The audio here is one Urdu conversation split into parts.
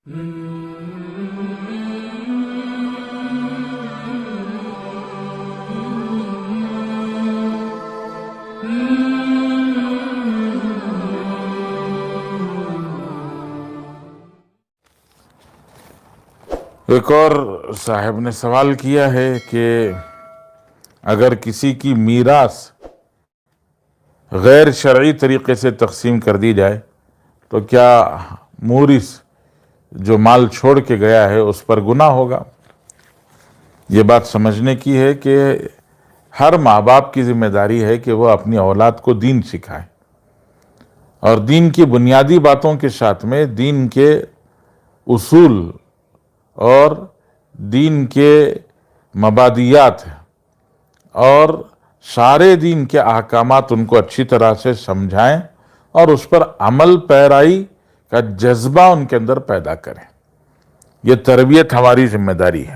ایک اور صاحب نے سوال کیا ہے کہ اگر کسی کی میراث غیر شرعی طریقے سے تقسیم کر دی جائے تو کیا مورث جو مال چھوڑ کے گیا ہے اس پر گناہ ہوگا؟ یہ بات سمجھنے کی ہے کہ ہر ماں باپ کی ذمہ داری ہے کہ وہ اپنی اولاد کو دین سکھائے، اور دین کی بنیادی باتوں کے ساتھ میں دین کے اصول اور دین کے مبادیات اور سارے دین کے احکامات ان کو اچھی طرح سے سمجھائیں اور اس پر عمل پیرائی کا جذبہ ان کے اندر پیدا کریں۔ یہ تربیت ہماری ذمہ داری ہے،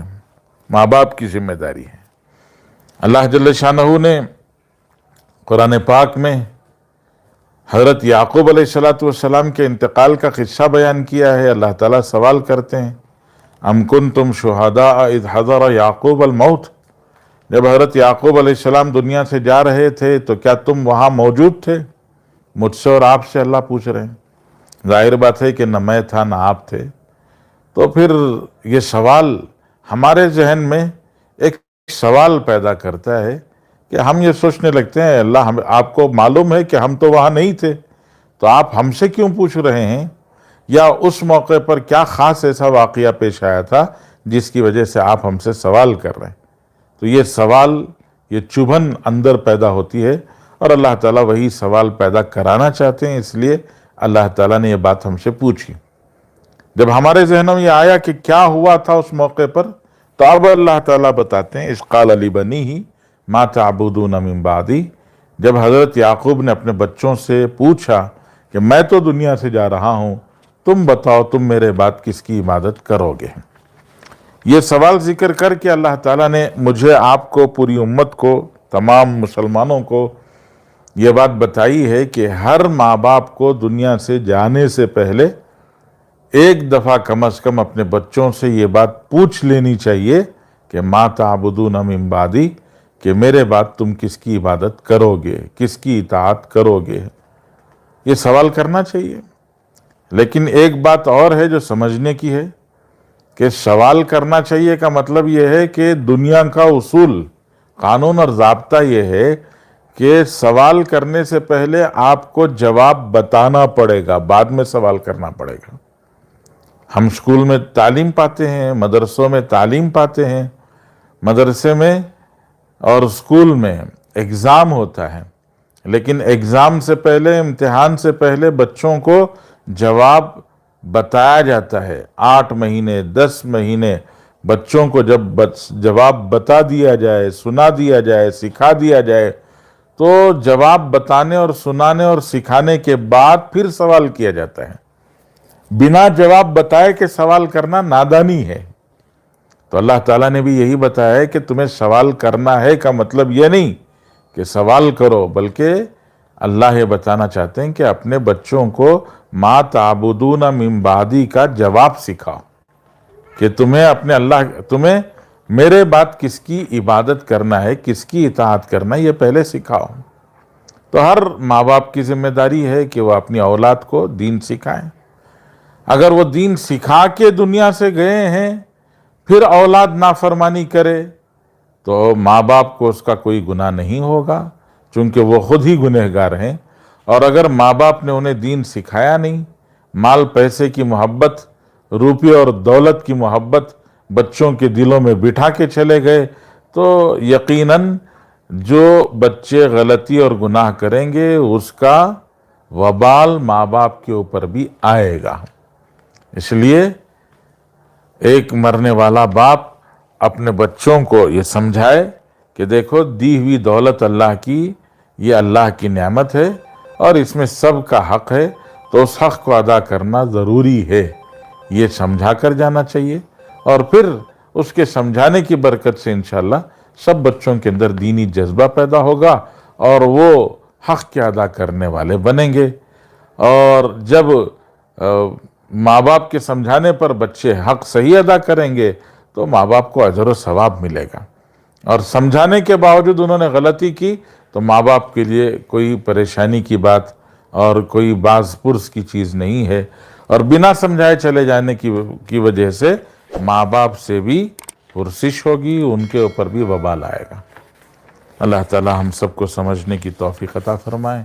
ماں باپ کی ذمہ داری ہے۔ اللہ جل شانہ نے قرآن پاک میں حضرت یعقوب علیہ السلام کے انتقال کا قصہ بیان کیا ہے۔ اللہ تعالیٰ سوال کرتے ہیں، ام کنتم شہداء اذ حضر یعقوب الموت، جب حضرت یعقوب علیہ السلام دنیا سے جا رہے تھے تو کیا تم وہاں موجود تھے؟ مجھ سے اور آپ سے اللہ پوچھ رہے ہیں۔ ظاہر بات ہے کہ نہ میں تھا نہ آپ تھے، تو پھر یہ سوال ہمارے ذہن میں ایک سوال پیدا کرتا ہے کہ ہم یہ سوچنے لگتے ہیں اللہ آپ کو معلوم ہے کہ ہم تو وہاں نہیں تھے، تو آپ ہم سے کیوں پوچھ رہے ہیں؟ یا اس موقع پر کیا خاص ایسا واقعہ پیش آیا تھا جس کی وجہ سے آپ ہم سے سوال کر رہے ہیں؟ تو یہ سوال، یہ چبھن اندر پیدا ہوتی ہے، اور اللہ تعالیٰ وہی سوال پیدا کرانا چاہتے ہیں، اس لیے اللہ تعالیٰ نے یہ بات ہم سے پوچھی۔ جب ہمارے ذہنوں میں یہ آیا کہ کیا ہوا تھا اس موقع پر، تو اب اللہ تعالیٰ بتاتے ہیں، اذ قال لبنیہ ما تعبدون من بعدی، جب حضرت یعقوب نے اپنے بچوں سے پوچھا کہ میں تو دنیا سے جا رہا ہوں، تم بتاؤ تم میرے بعد کس کی عبادت کرو گے؟ یہ سوال ذکر کر کے اللہ تعالیٰ نے مجھے، آپ کو، پوری امت کو، تمام مسلمانوں کو یہ بات بتائی ہے کہ ہر ماں باپ کو دنیا سے جانے سے پہلے ایک دفعہ کم از کم اپنے بچوں سے یہ بات پوچھ لینی چاہیے کہ ما تعبدون من بعدی، کہ میرے بعد تم کس کی عبادت کرو گے، کس کی اطاعت کرو گے؟ یہ سوال کرنا چاہیے۔ لیکن ایک بات اور ہے جو سمجھنے کی ہے کہ سوال کرنا چاہیے کا مطلب یہ ہے کہ دنیا کا اصول، قانون اور ضابطہ یہ ہے کہ سوال کرنے سے پہلے آپ کو جواب بتانا پڑے گا، بعد میں سوال کرنا پڑے گا۔ ہم اسکول میں تعلیم پاتے ہیں، مدرسوں میں تعلیم پاتے ہیں، مدرسے میں اور اسکول میں ایگزام ہوتا ہے، لیکن ایگزام سے پہلے، امتحان سے پہلے بچوں کو جواب بتایا جاتا ہے۔ 8 مہینے 10 مہینے بچوں کو جب جواب بتا دیا جائے، سنا دیا جائے، سکھا دیا جائے، تو جواب بتانے اور سنانے اور سکھانے کے بعد پھر سوال کیا جاتا ہے۔ بنا جواب بتائے کہ سوال کرنا نادانی ہے۔ تو اللہ تعالیٰ نے بھی یہی بتایا ہے کہ تمہیں سوال کرنا ہے کا مطلب یہ نہیں کہ سوال کرو، بلکہ اللہ یہ بتانا چاہتے ہیں کہ اپنے بچوں کو ما تعبدون من بعدی کا جواب سکھاؤ، کہ تمہیں میرے بعد کس کی عبادت کرنا ہے، کس کی اطاعت کرنا ہے، یہ پہلے سکھاؤ۔ تو ہر ماں باپ کی ذمہ داری ہے کہ وہ اپنی اولاد کو دین سکھائیں۔ اگر وہ دین سکھا کے دنیا سے گئے ہیں پھر اولاد نافرمانی کرے تو ماں باپ کو اس کا کوئی گناہ نہیں ہوگا، چونکہ وہ خود ہی گنہگار ہیں۔ اور اگر ماں باپ نے انہیں دین سکھایا نہیں، مال پیسے کی محبت، روپے اور دولت کی محبت بچوں کے دلوں میں بٹھا کے چلے گئے، تو یقیناً جو بچے غلطی اور گناہ کریں گے اس کا وبال ماں باپ کے اوپر بھی آئے گا۔ اس لیے ایک مرنے والا باپ اپنے بچوں کو یہ سمجھائے کہ دیکھو دی ہوئی دولت اللہ کی، یہ اللہ کی نعمت ہے اور اس میں سب کا حق ہے، تو اس حق کو ادا کرنا ضروری ہے، یہ سمجھا کر جانا چاہیے۔ اور پھر اس کے سمجھانے کی برکت سے انشاءاللہ سب بچوں کے اندر دینی جذبہ پیدا ہوگا اور وہ حق کے ادا کرنے والے بنیں گے۔ اور جب ماں باپ کے سمجھانے پر بچے حق صحیح ادا کریں گے تو ماں باپ کو اجر و ثواب ملے گا، اور سمجھانے کے باوجود انہوں نے غلطی کی تو ماں باپ کے لیے کوئی پریشانی کی بات اور کوئی باز پرس کی چیز نہیں ہے، اور بنا سمجھائے چلے جانے کی وجہ سے ماں باپ سے بھی پرسش ہوگی، ان کے اوپر بھی وبال آئے گا۔ اللہ تعالی ہم سب کو سمجھنے کی توفیق عطا فرمائے۔